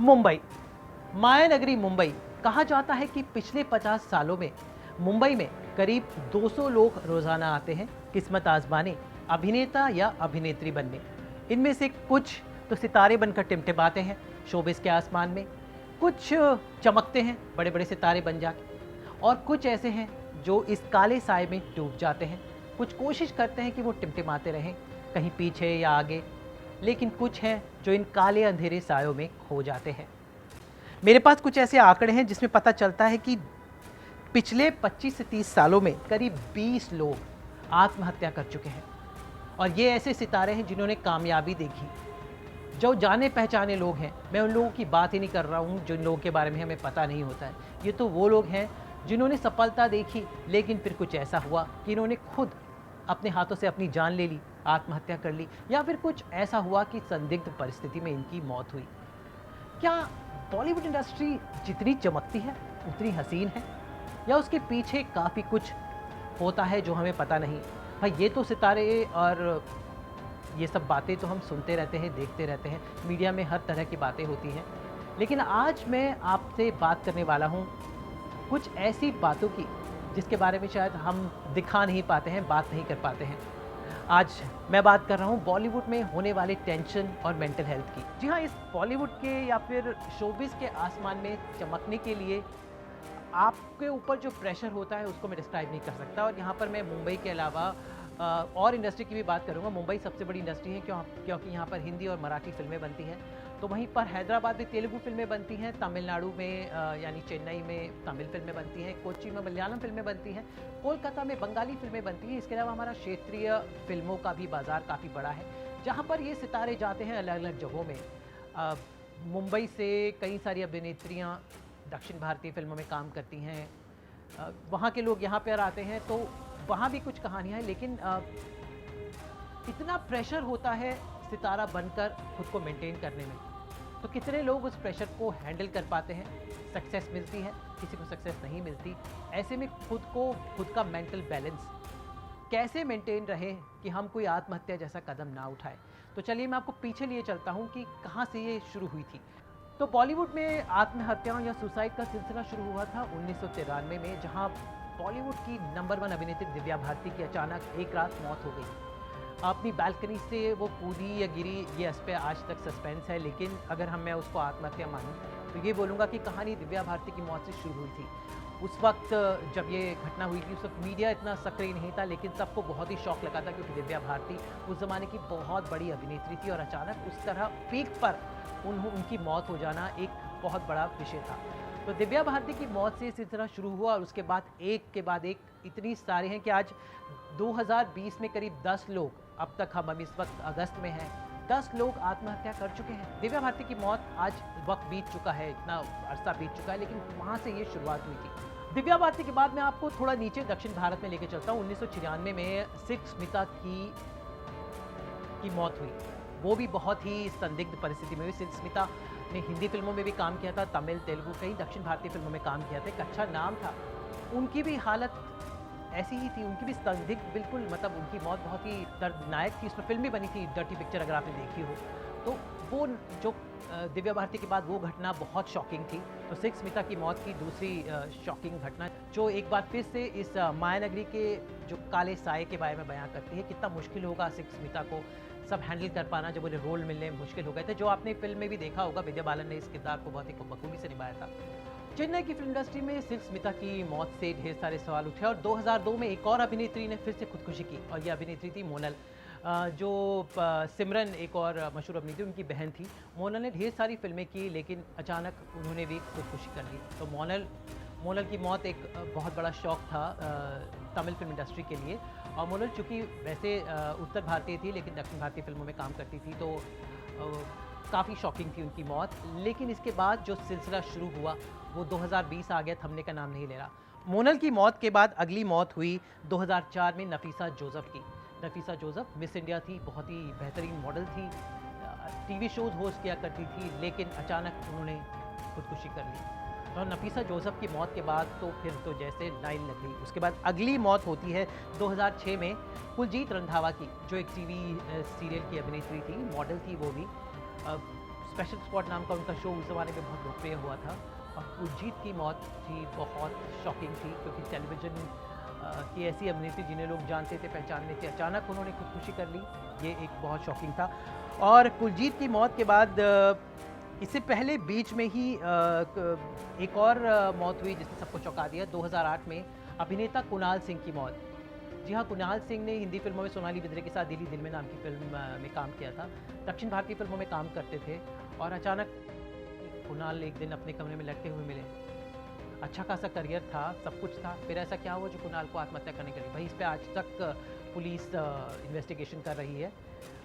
मुंबई, माया नगरी मुंबई। कहा जाता है कि पिछले 50 सालों में मुंबई में करीब 200 लोग रोजाना आते हैं किस्मत आजमाने, अभिनेता या अभिनेत्री बनने। इनमें से कुछ तो सितारे बनकर टिमटिमाते हैं शोबिस के आसमान में, कुछ चमकते हैं बड़े बड़े सितारे बन जाके, और कुछ ऐसे हैं जो इस काले साए में डूब जाते हैं। कुछ कोशिश करते हैं कि वो टिमटिमाते रहें कहीं पीछे या आगे, लेकिन कुछ हैं जो इन काले अंधेरे सायों में खो जाते हैं। मेरे पास कुछ ऐसे आंकड़े हैं जिसमें पता चलता है कि पिछले 25 से 30 सालों में करीब 20 लोग आत्महत्या कर चुके हैं। और ये ऐसे सितारे हैं जिन्होंने कामयाबी देखी, जो जाने पहचाने लोग हैं। मैं उन लोगों की बात ही नहीं कर रहा हूँ जिन लोगों के बारे में हमें पता नहीं होता है। ये तो वो लोग हैं जिन्होंने सफलता देखी, लेकिन फिर कुछ ऐसा हुआ कि इन्होंने खुद अपने हाथों से अपनी जान ले ली, आत्महत्या कर ली, या फिर कुछ ऐसा हुआ कि संदिग्ध परिस्थिति में इनकी मौत हुई। क्या बॉलीवुड इंडस्ट्री जितनी चमकती है उतनी हसीन है, या उसके पीछे काफ़ी कुछ होता है जो हमें पता नहीं? भाई ये तो सितारे और ये सब बातें तो हम सुनते रहते हैं, देखते रहते हैं, मीडिया में हर तरह की बातें होती हैं। लेकिन आज मैं आपसे बात करने वाला हूँ कुछ ऐसी बातों की जिसके बारे में शायद हम दिखा नहीं पाते हैं, बात नहीं कर पाते हैं। आज मैं बात कर रहा हूँ बॉलीवुड में होने वाले टेंशन और मेंटल हेल्थ की। जी हाँ, इस बॉलीवुड के या फिर शोबिस के आसमान में चमकने के लिए आपके ऊपर जो प्रेशर होता है उसको मैं डिस्क्राइब नहीं कर सकता। और यहाँ पर मैं मुंबई के अलावा और इंडस्ट्री की भी बात करूँगा। मुंबई सबसे बड़ी इंडस्ट्री है क्योंकि यहाँ पर हिंदी और मराठी फिल्में बनती हैं। तो वहीं पर हैदराबाद में तेलुगु फिल्में बनती हैं, तमिलनाडु में यानी चेन्नई में तमिल फिल्में बनती हैं, कोच्चि में मलयालम फिल्में बनती हैं, कोलकाता में बंगाली फिल्में बनती हैं। इसके अलावा हमारा क्षेत्रीय फिल्मों का भी बाज़ार काफ़ी बड़ा है, जहाँ पर ये सितारे जाते हैं अलग अलग जगहों में। मुंबई से कई सारी अभिनेत्रियाँ दक्षिण भारतीय फिल्मों में काम करती हैं। वहाँ के लोग यहाँ पर आते हैं, तो वहाँ भी कुछ कहानियाँ हैं। लेकिन इतना प्रेशर होता है सितारा बनकर खुद को मेंटेन करने में, तो कितने लोग उस प्रेशर को हैंडल कर पाते हैं? सक्सेस मिलती है, किसी को सक्सेस नहीं मिलती। ऐसे में खुद का मेंटल बैलेंस कैसे मेंटेन रहे कि हम कोई आत्महत्या जैसा कदम ना उठाए? तो चलिए मैं आपको पीछे लिए चलता हूँ कि कहाँ से ये शुरू हुई थी। तो बॉलीवुड में आत्महत्याओं या सुसाइड का सिलसिला शुरू हुआ था 1993 में, जहाँ बॉलीवुड की नंबर 1 अभिनेत्री दिव्या भारती की अचानक एक रात मौत हो गई। अपनी बालकनी से वो कूदी या गिरी, ये इस पर आज तक सस्पेंस है। लेकिन अगर मैं उसको आत्महत्या मानूं तो ये बोलूँगा कि कहानी दिव्या भारती की मौत से शुरू हुई थी। उस वक्त जब ये घटना हुई थी उस वक्त मीडिया इतना सक्रिय नहीं था, लेकिन सबको बहुत ही शौक लगा था, क्योंकि दिव्या भारती उस ज़माने की बहुत बड़ी अभिनेत्री थी और अचानक उस तरह पीक पर उनकी मौत हो जाना एक बहुत बड़ा विषय था। तो दिव्या भारती की मौत से सिलसिला शुरू हुआ और उसके बाद एक के बाद एक इतनी सारे हैं कि आज 2020 में करीब 10 लोग, अब तक हम इस वक्त अगस्त में हैं, 10 लोग आत्महत्या कर चुके हैं। दिव्या भारती की मौत, आज वक्त बीत चुका है, इतना अरसा बीत चुका है, लेकिन वहाँ से ये शुरुआत हुई थी। दिव्या भारती के बाद मैं आपको थोड़ा नीचे दक्षिण भारत में लेके चलता हूँ। 1996 में सिल्क स्मिता की मौत हुई। वो भी बहुत ही संदिग्ध परिस्थिति में हुई। सिल्क स्मिता ने हिंदी फिल्मों में भी काम किया था, तमिल, तेलुगु, कई दक्षिण भारतीय फिल्मों में काम किया था, एक अच्छा नाम था। उनकी भी हालत ऐसी ही थी, उनकी भी संदिग्ध बिल्कुल, मतलब उनकी मौत बहुत ही दर्दनाक थी। उस पर फिल्म भी बनी थी, डर्टी पिक्चर, अगर आपने देखी हो। तो वो जो दिव्या भारती के बाद वो घटना बहुत शॉकिंग थी। तो सिल्क स्मिता की मौत की दूसरी शॉकिंग घटना, जो एक बार फिर से इस माया नगरी के जो काले साए के बारे में बयां करती है। कितना मुश्किल होगा सिल्क स्मिता को सब हैंडल कर पाना, जब उन्हें रोल मिलने मुश्किल हो गए थे। जो आपने फिल्म में भी देखा होगा, विद्या बालन ने इस किरदार को बहुत ही बखूबी से निभाया था। चेन्नई की फिल्म इंडस्ट्री में सिल्क स्मिता की मौत से ढेर सारे सवाल उठे और 2002 में एक और अभिनेत्री ने फिर से खुदकुशी की, और ये अभिनेत्री थी मोनल। जो सिमरन एक और मशहूर अभिनेत्री, उनकी बहन थी। मोनल ने ढेर सारी फिल्में की, लेकिन अचानक उन्होंने भी खुदकुशी कर ली। तो मोनल की मौत एक बहुत बड़ा शौक था तमिल फिल्म इंडस्ट्री के लिए। और मोनल चूँकि वैसे उत्तर भारतीय थी, लेकिन दक्षिण भारतीय फिल्मों में काम करती थी, तो काफ़ी शॉकिंग थी उनकी मौत। लेकिन इसके बाद जो सिलसिला शुरू हुआ वो 2020 आ गया, थमने का नाम नहीं ले रहा। मोनल की मौत के बाद अगली मौत हुई 2004 में नफीसा जोसेफ की। नफीसा जोसेफ मिस इंडिया थी, बहुत ही बेहतरीन मॉडल थी, टीवी शोज़ होस्ट किया करती थी, लेकिन अचानक उन्होंने खुदकुशी कर ली। और नफीसा जोसेफ की मौत के बाद तो फिर तो जैसे लाइन लग गई। उसके बाद अगली मौत होती है 2006 में कुलजीत रंधावा की, जो एक टीवी सीरियल की अभिनेत्री थी, मॉडल थी वो भी। स्पेशल स्पॉट नाम का उनका शो उस ज़माने में बहुत लोकप्रिय हुआ था। और कुलजीत की मौत थी बहुत शॉकिंग थी, क्योंकि टेलीविज़न की ऐसी अभिनेत्री जिन्हें लोग जानते थे, पहचानते थे, अचानक उन्होंने खुदकुशी कर ली। ये एक बहुत शॉकिंग था। और कुलजीत की मौत के बाद इससे पहले बीच में ही एक और मौत हुई जिसने सबको चौंका दिया। 2008 में अभिनेता कुणाल सिंह की मौत। जी हाँ, कुणाल सिंह ने हिंदी फिल्मों में सोनाली बिंद्रे के साथ दिल ही दिल में नाम की फिल्म में काम किया था। दक्षिण भारतीय फिल्मों में काम करते थे और अचानक कुणाल एक दिन अपने कमरे में लटके हुए मिले। अच्छा खासा करियर था, सब कुछ था, फिर ऐसा क्या हुआ जो कुणाल को आत्महत्या करने के लिए? भाई इस पे आज तक पुलिस इन्वेस्टिगेशन कर रही है।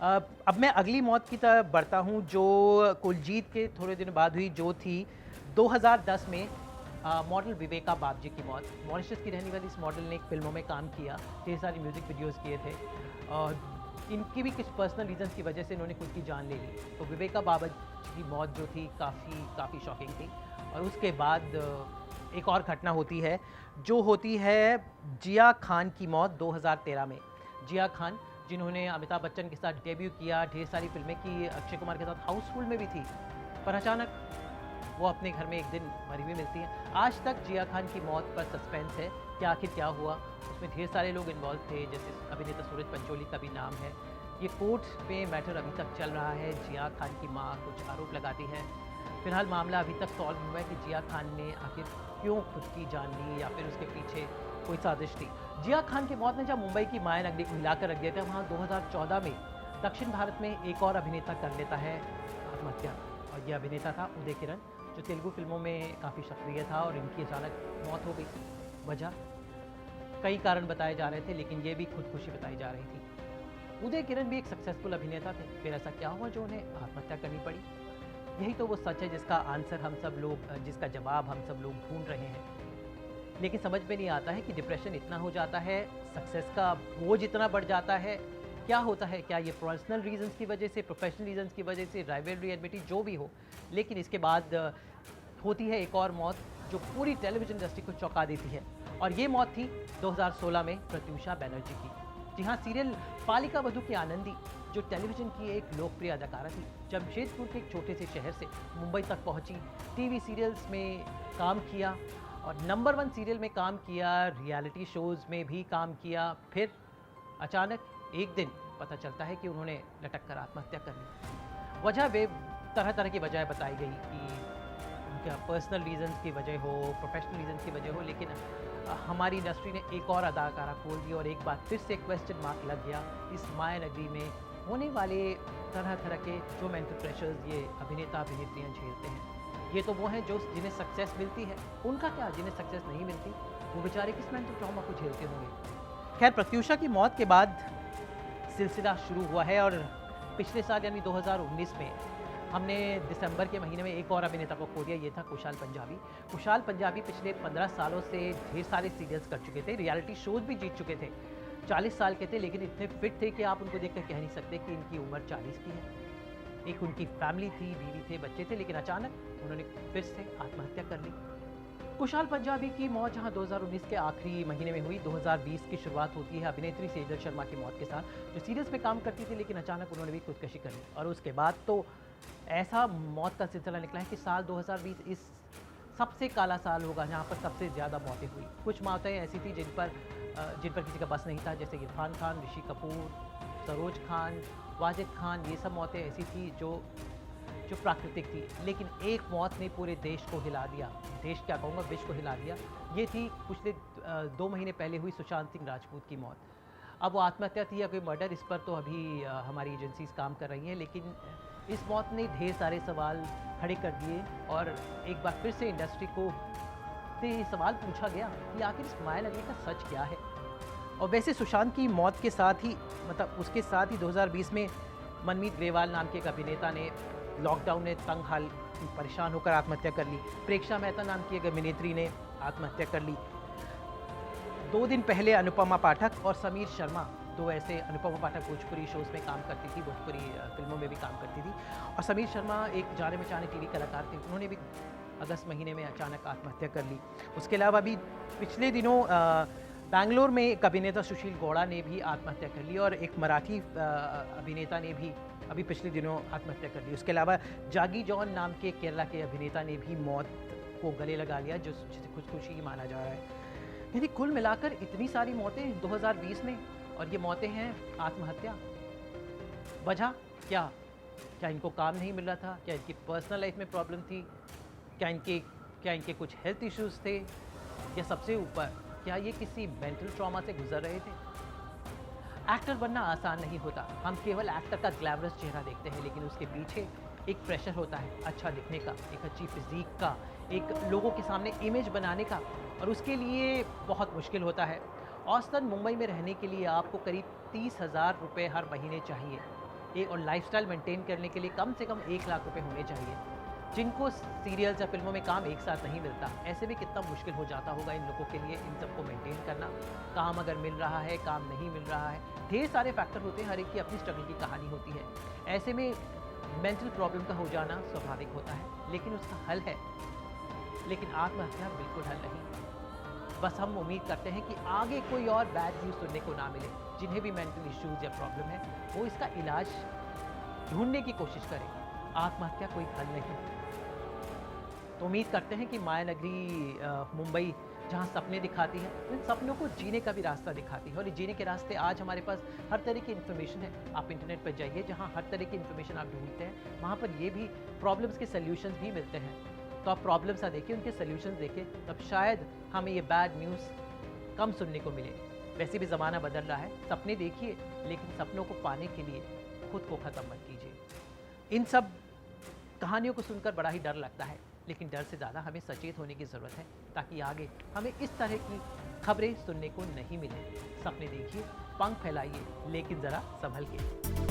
अब मैं अगली मौत की तरफ बढ़ता हूँ, जो कुलजीत के थोड़े दिन बाद हुई, जो थी 2010 में मॉडल विवेका बाबजी की मौत। मॉरिशस की रहने वाली इस मॉडल ने एक फिल्मों में काम किया, ढेर सारी म्यूज़िक वीडियोज़ किए थे और इनकी भी कुछ पर्सनल रीजंस की वजह से इन्होंने खुद की जान ले ली। तो विवेका बाबजी की मौत जो थी काफ़ी शॉकिंग थी। और उसके बाद एक और घटना होती है, जो होती है जिया खान की मौत 2013 में। जिया खान जिन्होंने अमिताभ बच्चन के साथ डेब्यू किया, ढेर सारी फिल्में की, अक्षय कुमार के साथ हाउसफुल में भी थी, पर अचानक वो अपने घर में एक दिन मरी हुई मिलती हैं। आज तक जिया खान की मौत पर सस्पेंस है कि आखिर क्या हुआ। उसमें ढेर सारे लोग इन्वॉल्व थे, जैसे अभिनेता सूरज पंचोली का भी नाम है। ये कोर्ट में मैटर अभी तक चल रहा है। जिया खान की माँ कुछ आरोप लगाती है। फिलहाल मामला अभी तक सॉल्व हुआ है कि जिया खान ने आखिर क्यों खुद की जान ली या फिर उसके पीछे कोई साजिश थी। जिया खान की मौत ने जब मुंबई की माया नगरी को हिलाकर रख दिया था, वहाँ 2014 में दक्षिण भारत में एक और अभिनेता कर लेता है आत्महत्या। और यह अभिनेता था उदय किरण, जो तेलुगु फिल्मों में काफ़ी सक्रिय था और इनकी अचानक मौत हो गई। वजह कई कारण बताए जा रहे थे, लेकिन ये भी खुदकुशी बताई जा रही थी। उदय किरण भी एक सक्सेसफुल अभिनेता थे, फिर ऐसा क्या हुआ जो उन्हें आत्महत्या करनी पड़ी? यही तो वो सच है जिसका आंसर हम सब लोग, जिसका जवाब हम सब लोग ढूंढ रहे हैं। लेकिन समझ में नहीं आता है कि डिप्रेशन इतना हो जाता है, सक्सेस का बोझ इतना बढ़ जाता है, क्या होता है? क्या ये पर्सनल रीजंस की वजह से, प्रोफेशनल रीजंस की वजह से, राइवलरी, एडमिटी, जो भी हो, लेकिन इसके बाद होती है एक और मौत जो पूरी टेलीविजन इंडस्ट्री को चौंका देती है। और ये मौत थी 2016 में प्रत्यूषा बैनर्जी की। जी हाँ, सीरियल पालिका वधू की आनंदी, जो टेलीविजन की एक लोकप्रिय अदाकारा थी, जमशेदपुर के एक छोटे से शहर से मुंबई तक पहुंची, टीवी सीरियल्स में काम किया और नंबर 1 सीरियल में काम किया, रियलिटी शोज़ में भी काम किया। फिर अचानक एक दिन पता चलता है कि उन्होंने लटक कर आत्महत्या कर ली। वजह वे तरह तरह की वजह बताई गई कि उनका पर्सनल रीजंस की वजह हो, प्रोफेशनल रीजंस की वजह हो, लेकिन हमारी इंडस्ट्री ने एक और अदाकारा खोल दी और एक बार फिर से क्वेश्चन मार्क लग गया इस माया नगरी में होने वाले तरह तरह के जो मेंटल प्रेशर्स ये अभिनेता अभिनेत्रियाँ झेलते हैं। ये तो वो हैं जो जिन्हें सक्सेस मिलती है, उनका क्या जिन्हें सक्सेस नहीं मिलती, वो बेचारे किस मेंटल ट्रॉमा को झेलते होंगे। खैर, प्रत्यूषा की मौत के बाद सिलसिला शुरू हुआ है और पिछले साल यानी 2019 में हमने दिसंबर के महीने में एक और अभिनेता को खो दिया। ये था कुशाल पंजाबी। कुशाल पंजाबी पिछले 15 सालों से ढेर सारे सीरियल्स कर चुके थे, रियलिटी शोज भी जीत चुके थे। 40 साल के थे, लेकिन इतने फिट थे कि आप उनको देखकर कह नहीं सकते कि इनकी उम्र 40 की है। एक उनकी फैमिली थी, बीवी थे, बच्चे थे, लेकिन अचानक उन्होंने फिर से आत्महत्या कर ली। कुशाल पंजाबी की मौत जहां 2019 के आखिरी महीने में हुई, 2020 की शुरुआत होती है अभिनेत्री सेजल शर्मा की मौत के साथ, जो सीरियल्स में काम करती थी, लेकिन अचानक उन्होंने भी खुदकुशी कर ली। और उसके बाद तो ऐसा मौत का सिलसिला निकला है कि साल 2020 इस सबसे काला साल होगा जहाँ पर सबसे ज़्यादा मौतें हुई। कुछ मौतें ऐसी थी जिन पर किसी का बस नहीं था, जैसे इरफान खान, ऋषि कपूर, सरोज खान, वाजिद खान। ये सब मौतें ऐसी थी जो प्राकृतिक थी, लेकिन एक मौत ने पूरे देश को हिला दिया। देश क्या कहूँगा, विश्व को हिला दिया। ये थी पिछले 2 महीने पहले हुई सुशांत सिंह राजपूत की मौत। अब वो आत्महत्या थी या कोई मर्डर, इस पर तो अभी हमारी एजेंसीज काम कर रही हैं, लेकिन इस मौत ने ढेर सारे सवाल खड़े कर दिए और एक बार फिर से इंडस्ट्री को से ये सवाल पूछा गया कि आखिर इस माया नगरी का सच क्या है। और वैसे सुशांत की मौत के साथ ही, मतलब उसके साथ ही 2020 में मनमीत ग्रेवाल नाम के एक अभिनेता ने लॉकडाउन में तंग हाल परेशान होकर आत्महत्या कर ली। प्रेक्षा मेहता नाम की एक अभिनेत्री ने आत्महत्या कर ली। 2 दिन पहले अनुपमा पाठक और समीर शर्मा, 2 ऐसे, अनुपमा पाठक भोजपुरी शोज़ में काम करती थी, भोजपुरी फिल्मों में भी काम करती थी, और समीर शर्मा एक जाने पहचाने टीवी कलाकार थे, उन्होंने भी अगस्त महीने में अचानक आत्महत्या कर ली। उसके अलावा अभी पिछले दिनों बैंगलोर में एक अभिनेता सुशील गौड़ा ने भी आत्महत्या कर ली और एक मराठी अभिनेता ने भी अभी पिछले दिनों आत्महत्या कर ली। उसके अलावा जागी जॉन नाम के केरला के अभिनेता ने भी मौत को गले लगा लिया, जो खुदकुशी ही माना जा रहा है। यानी कुल मिलाकर इतनी सारी मौतें 2020 में, और ये मौतें हैं आत्महत्या। वजह क्या? क्या इनको काम नहीं मिल रहा था? क्या इनकी पर्सनल लाइफ में प्रॉब्लम थी? क्या इनके कुछ हेल्थ इश्यूज थे? या सबसे ऊपर, क्या ये किसी मेंटल ट्रॉमा से गुजर रहे थे? एक्टर बनना आसान नहीं होता। हम केवल एक्टर का ग्लैमरस चेहरा देखते हैं, लेकिन उसके पीछे एक प्रेशर होता है अच्छा दिखने का, एक अच्छी फिजिक का, एक लोगों के सामने इमेज बनाने का, और उसके लिए बहुत मुश्किल होता है। औसतन मुंबई में रहने के लिए आपको करीब 30,000 रुपये हर महीने चाहिए, और लाइफस्टाइल मेंटेन करने के लिए कम से कम 1 लाख रुपए होने चाहिए, जिनको सीरियल्स या फिल्मों में काम एक साथ नहीं मिलता। ऐसे में कितना मुश्किल हो जाता होगा इन लोगों के लिए इन सबको मेंटेन करना। काम अगर मिल रहा है, काम नहीं मिल रहा है, ढेर सारे फैक्टर होते हैं, हर एक की अपनी स्ट्रगल की कहानी होती है। ऐसे में मेंटल प्रॉब्लम का हो जाना स्वाभाविक होता है, लेकिन उसका हल है। लेकिन आत्महत्या बिल्कुल हल नहीं। बस हम उम्मीद करते हैं कि आगे कोई और बैड न्यूज़ सुनने को ना मिले। जिन्हें भी मेंटल इश्यूज़ या प्रॉब्लम है, वो इसका इलाज ढूंढने की कोशिश करें। आत्महत्या कोई हल नहीं। तो उम्मीद करते हैं कि माया नगरी मुंबई जहाँ सपने दिखाती है, उन सपनों को जीने का भी रास्ता दिखाती है। और ये जीने के रास्ते आज हमारे पास हर तरह की इन्फॉर्मेशन है। आप इंटरनेट पर जाइए, जहाँ हर तरह की इन्फॉर्मेशन आप ढूंढते हैं, वहाँ पर ये भी प्रॉब्लम्स के सल्यूशंस भी मिलते हैं। तो आप प्रॉब्लम्स देखिए, उनके सल्यूशंस देखें, तब शायद हमें ये बैड न्यूज़ कम सुनने को मिले। वैसे भी ज़माना बदल रहा है, सपने देखिए, लेकिन सपनों को पाने के लिए खुद को ख़त्म मत कीजिए। इन सब कहानियों को सुनकर बड़ा ही डर लगता है, लेकिन डर से ज़्यादा हमें सचेत होने की ज़रूरत है, ताकि आगे हमें इस तरह की खबरें सुनने को नहीं मिले। सपने देखिए, पंख फैलाइए, लेकिन ज़रा संभल के।